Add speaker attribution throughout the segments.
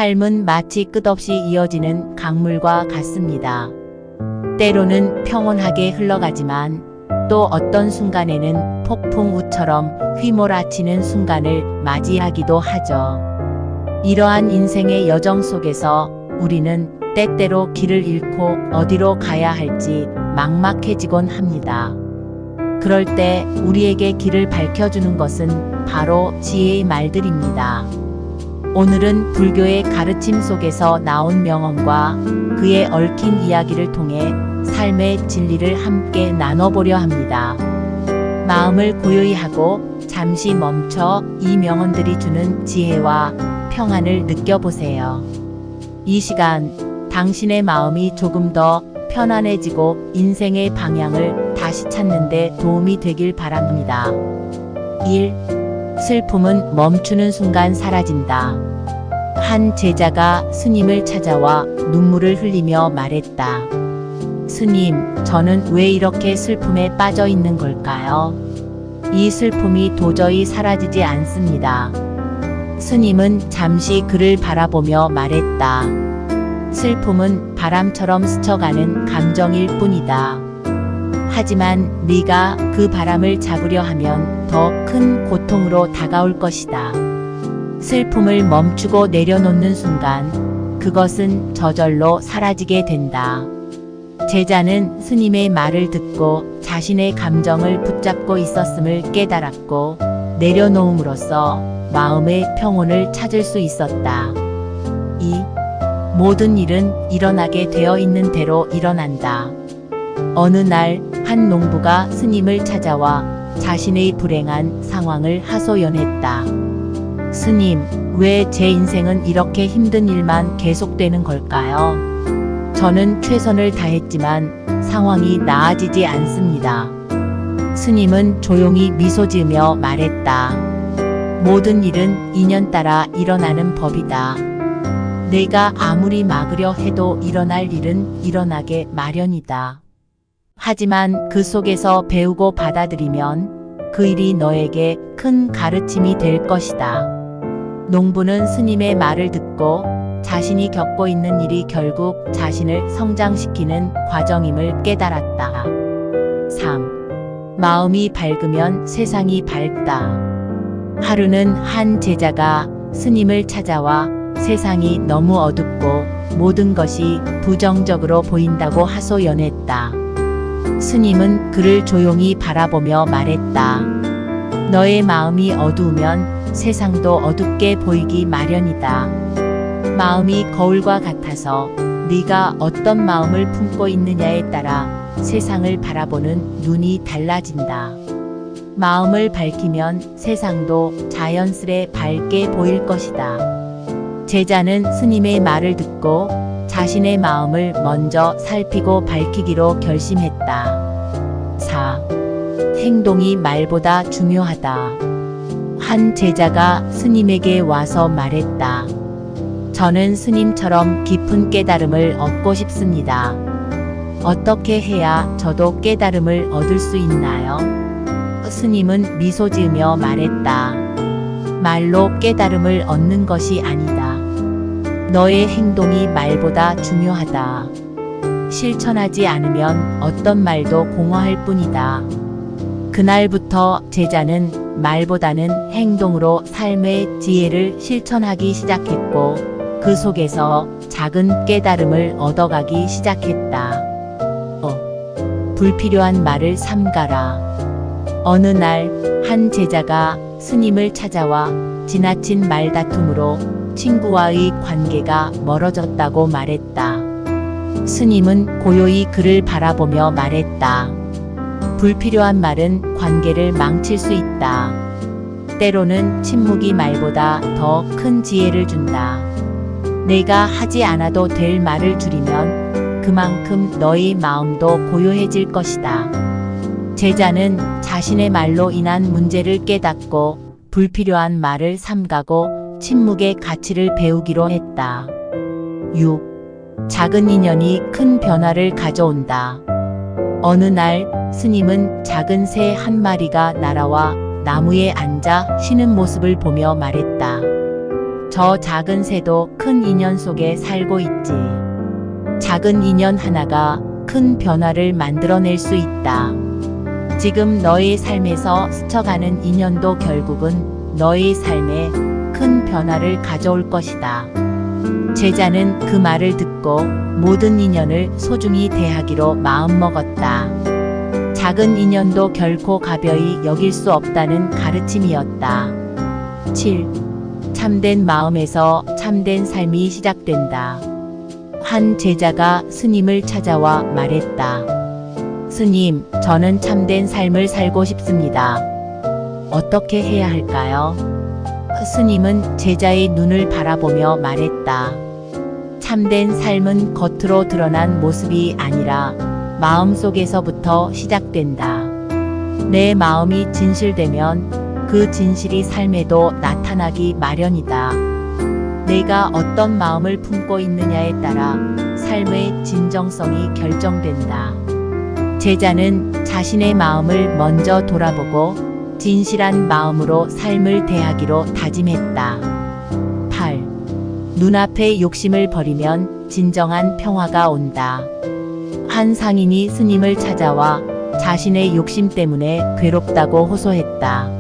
Speaker 1: 삶은 마치 끝없이 이어지는 강물과 같습니다. 때로는 평온하게 흘러가지만 또 어떤 순간에는 폭풍우처럼 휘몰아치는 순간을 맞이하기도 하죠. 이러한 인생의 여정 속에서 우리는 때때로 길을 잃고 어디로 가야 할지 막막해지곤 합니다. 그럴 때 우리에게 길을 밝혀주는 것은 바로 지혜의 말들입니다. 오늘은 불교의 가르침 속에서 나온 명언과 그에 얽힌 이야기를 통해 삶의 진리를 함께 나눠보려 합니다. 마음을 고요히 하고 잠시 멈춰 이 명언들이 주는 지혜와 평안을 느껴보세요. 이 시간 당신의 마음이 조금 더 편안해지고 인생의 방향을 다시 찾는 데 도움이 되길 바랍니다. 1. 슬픔은 멈추는 순간 사라진다. 한 제자가 스님을 찾아와 눈물을 흘리며 말했다. 스님, 저는 왜 이렇게 슬픔에 빠져 있는 걸까요? 이 슬픔이 도저히 사라지지 않습니다. 스님은 잠시 그를 바라보며 말했다. 슬픔은 바람처럼 스쳐가는 감정일 뿐이다. 하지만 네가 그 바람을 잡으려 하면 더 큰 고통으로 다가올 것이다. 슬픔을 멈추고 내려놓는 순간 그것은 저절로 사라지게 된다. 제자는 스님의 말을 듣고 자신의 감정을 붙잡고 있었음을 깨달았고 내려놓음으로써 마음의 평온을 찾을 수 있었다. 2. 모든 일은 일어나게 되어 있는 대로 일어난다. 어느 날 한 농부가 스님을 찾아와 자신의 불행한 상황을 하소연했다. 스님, 왜 제 인생은 이렇게 힘든 일만 계속되는 걸까요? 저는 최선을 다했지만 상황이 나아지지 않습니다. 스님은 조용히 미소 지으며 말했다. 모든 일은 인연 따라 일어나는 법이다. 내가 아무리 막으려 해도 일어날 일은 일어나게 마련이다. 하지만 그 속에서 배우고 받아들이면 그 일이 너에게 큰 가르침이 될 것이다. 농부는 스님의 말을 듣고 자신이 겪고 있는 일이 결국 자신을 성장시키는 과정임을 깨달았다. 3. 마음이 밝으면 세상이 밝다. 하루는 한 제자가 스님을 찾아와 세상이 너무 어둡고 모든 것이 부정적으로 보인다고 하소연했다. 스님은 그를 조용히 바라보며 말했다. 너의 마음이 어두우면 세상도 어둡게 보이기 마련이다. 마음이 거울과 같아서 네가 어떤 마음을 품고 있느냐에 따라 세상을 바라보는 눈이 달라진다. 마음을 밝히면 세상도 자연스레 밝게 보일 것이다. 제자는 스님의 말을 듣고 자신의 마음을 먼저 살피고 밝히기로 결심했다. 4. 행동이 말보다 중요하다. 한 제자가 스님에게 와서 말했다. 저는 스님처럼 깊은 깨달음을 얻고 싶습니다. 어떻게 해야 저도 깨달음을 얻을 수 있나요? 스님은 미소 지으며 말했다. 말로 깨달음을 얻는 것이 아니다. 너의 행동이 말보다 중요하다. 실천하지 않으면 어떤 말도 공허할 뿐이다. 그날부터 제자는 말보다는 행동으로 삶의 지혜를 실천하기 시작했고 그 속에서 작은 깨달음을 얻어가기 시작했다. 불필요한 말을 삼가라. 어느 날 한 제자가 스님을 찾아와 지나친 말다툼으로 친구와의 관계가 멀어졌다고 말했다. 스님은 고요히 그를 바라보며 말했다. 불필요한 말은 관계를 망칠 수 있다. 때로는 침묵이 말보다 더 큰 지혜를 준다. 내가 하지 않아도 될 말을 줄이면 그만큼 너의 마음도 고요해질 것이다. 제자는 자신의 말로 인한 문제를 깨닫고 불필요한 말을 삼가고 침묵의 가치를 배우기로 했다. 6. 작은 인연이 큰 변화를 가져온다. 어느 날 스님은 작은 새 한 마리가 날아와 나무에 앉아 쉬는 모습을 보며 말했다. 저 작은 새도 큰 인연 속에 살고 있지. 작은 인연 하나가 큰 변화를 만들어낼 수 있다. 지금 너의 삶에서 스쳐가는 인연도 결국은 너의 삶에 큰 변화를 가져올 것이다. 제자는 그 말을 듣고 모든 인연을 소중히 대하기로 마음먹었다. 작은 인연도 결코 가벼이 여길 수 없다는 가르침이었다. 7. 참된 마음에서 참된 삶이 시작된다. 한 제자가 스님을 찾아와 말했다. 스님, 저는 참된 삶을 살고 싶습니다. 어떻게 해야 할까요? 스님은 제자의 눈을 바라보며 말했다. 참된 삶은 겉으로 드러난 모습이 아니라 마음속에서부터 시작된다. 내 마음이 진실되면 그 진실이 삶에도 나타나기 마련이다. 내가 어떤 마음을 품고 있느냐에 따라 삶의 진정성이 결정된다. 제자는 자신의 마음을 먼저 돌아보고 진실한 마음으로 삶을 대하기로 다짐했다. 8. 눈앞의 욕심을 버리면 진정한 평화가 온다. 한 상인이 스님을 찾아와 자신의 욕심 때문에 괴롭다고 호소했다.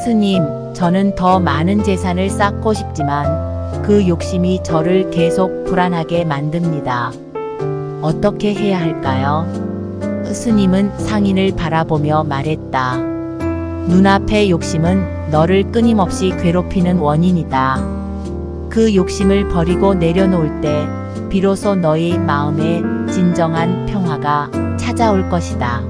Speaker 1: 스님, 저는 더 많은 재산을 쌓고 싶지만 그 욕심이 저를 계속 불안하게 만듭니다. 어떻게 해야 할까요? 스님은 상인을 바라보며 말했다. 눈앞의 욕심은 너를 끊임없이 괴롭히는 원인이다. 그 욕심을 버리고 내려놓을 때 비로소 너의 마음에 진정한 평화가 찾아올 것이다.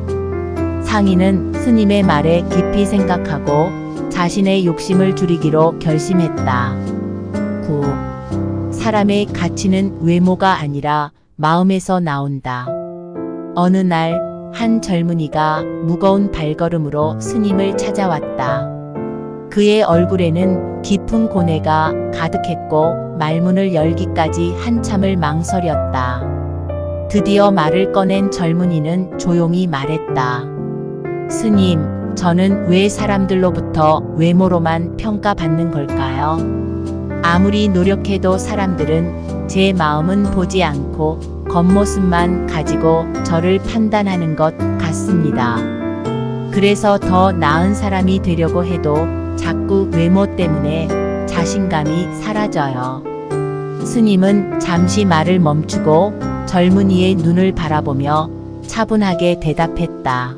Speaker 1: 상인은 스님의 말에 깊이 생각하고 자신의 욕심을 줄이기로 결심했다. 9. 사람의 가치는 외모가 아니라 마음에서 나온다. 어느 날 한 젊은이가 무거운 발걸음으로 스님을 찾아왔다. 그의 얼굴에는 깊은 고뇌가 가득했고 말문을 열기까지 한참을 망설였다. 드디어 말을 꺼낸 젊은이는 조용히 말했다. 스님, 저는 왜 사람들로부터 외모로만 평가받는 걸까요? 아무리 노력해도 사람들은 제 마음은 보지 않고 겉모습만 가지고 저를 판단하는 것 같습니다. 그래서 더 나은 사람이 되려고 해도 자꾸 외모 때문에 자신감이 사라져요. 스님은 잠시 말을 멈추고 젊은이의 눈을 바라보며 차분하게 대답했다.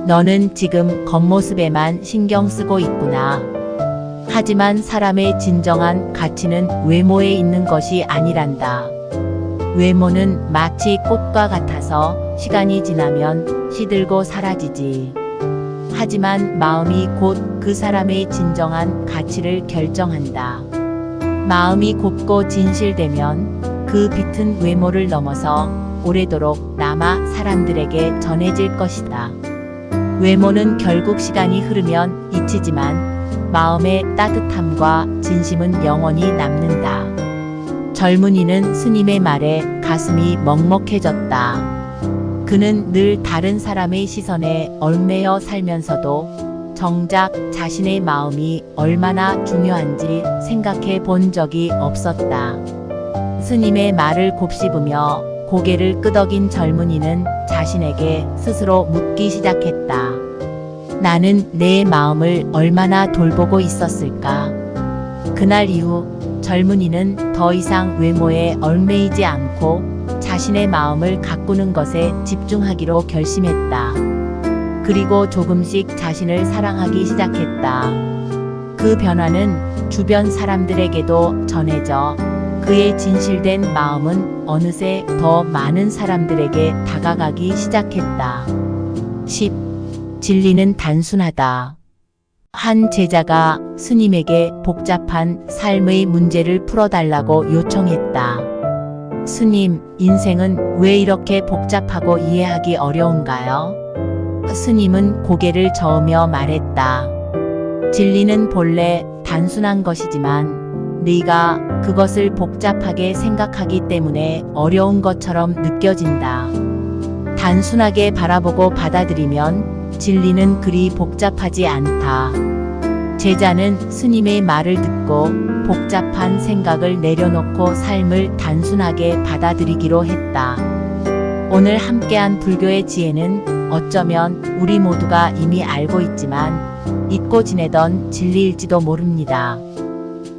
Speaker 1: 너는 지금 겉모습에만 신경 쓰고 있구나. 하지만 사람의 진정한 가치는 외모에 있는 것이 아니란다. 외모는 마치 꽃과 같아서 시간이 지나면 시들고 사라지지. 하지만 마음이 곧 그 사람의 진정한 가치를 결정한다. 마음이 곱고 진실되면 그 빛은 외모를 넘어서 오래도록 남아 사람들에게 전해질 것이다. 외모는 결국 시간이 흐르면 잊히지만 마음의 따뜻함과 진심은 영원히 남는다. 젊은이는 스님의 말에 가슴이 먹먹해졌다. 그는 늘 다른 사람의 시선에 얽매여 살면서도 정작 자신의 마음이 얼마나 중요한지 생각해 본 적이 없었다. 스님의 말을 곱씹으며 고개를 끄덕인 젊은이는 자신에게 스스로 묻기 시작했다. 나는 내 마음을 얼마나 돌보고 있었을까? 그날 이후 젊은이는 더 이상 외모에 얽매이지 않고 자신의 마음을 가꾸는 것에 집중하기로 결심했다. 그리고 조금씩 자신을 사랑하기 시작했다. 그 변화는 주변 사람들에게도 전해져 그의 진실된 마음은 어느새 더 많은 사람들에게 다가가기 시작했다. 10. 진리는 단순하다. 한 제자가 스님에게 복잡한 삶의 문제를 풀어달라고 요청했다. 스님, 인생은 왜 이렇게 복잡하고 이해하기 어려운가요? 스님은 고개를 저으며 말했다. 진리는 본래 단순한 것이지만 네가 그것을 복잡하게 생각하기 때문에 어려운 것처럼 느껴진다. 단순하게 바라보고 받아들이면 진리는 그리 복잡하지 않다. 제자는 스님의 말을 듣고 복잡한 생각을 내려놓고 삶을 단순하게 받아들이기로 했다. 오늘 함께한 불교의 지혜는 어쩌면 우리 모두가 이미 알고 있지만 잊고 지내던 진리일지도 모릅니다.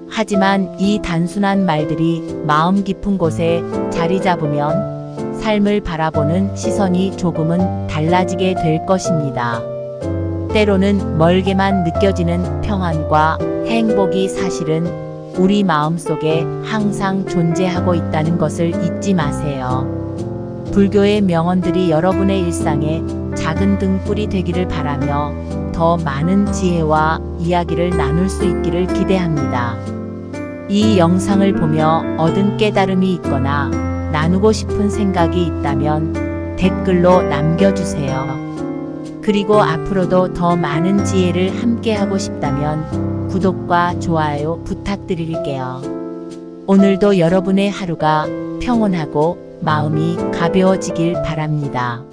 Speaker 1: 하지만 이 단순한 말들이 마음 깊은 곳에 자리 잡으면 삶을 바라보는 시선이 조금은 달라지게 될 것입니다. 때로는 멀게만 느껴지는 평안과 행복이 사실은 우리 마음속에 항상 존재하고 있다는 것을 잊지 마세요. 불교의 명언들이 여러분의 일상에 작은 등불이 되기를 바라며 더 많은 지혜와 이야기를 나눌 수 있기를 기대합니다. 이 영상을 보며 얻은 깨달음이 있거나 나누고 싶은 생각이 있다면 댓글로 남겨주세요. 그리고 앞으로도 더 많은 지혜를 함께하고 싶다면 구독과 좋아요 부탁드릴게요. 오늘도 여러분의 하루가 평온하고 마음이 가벼워지길 바랍니다.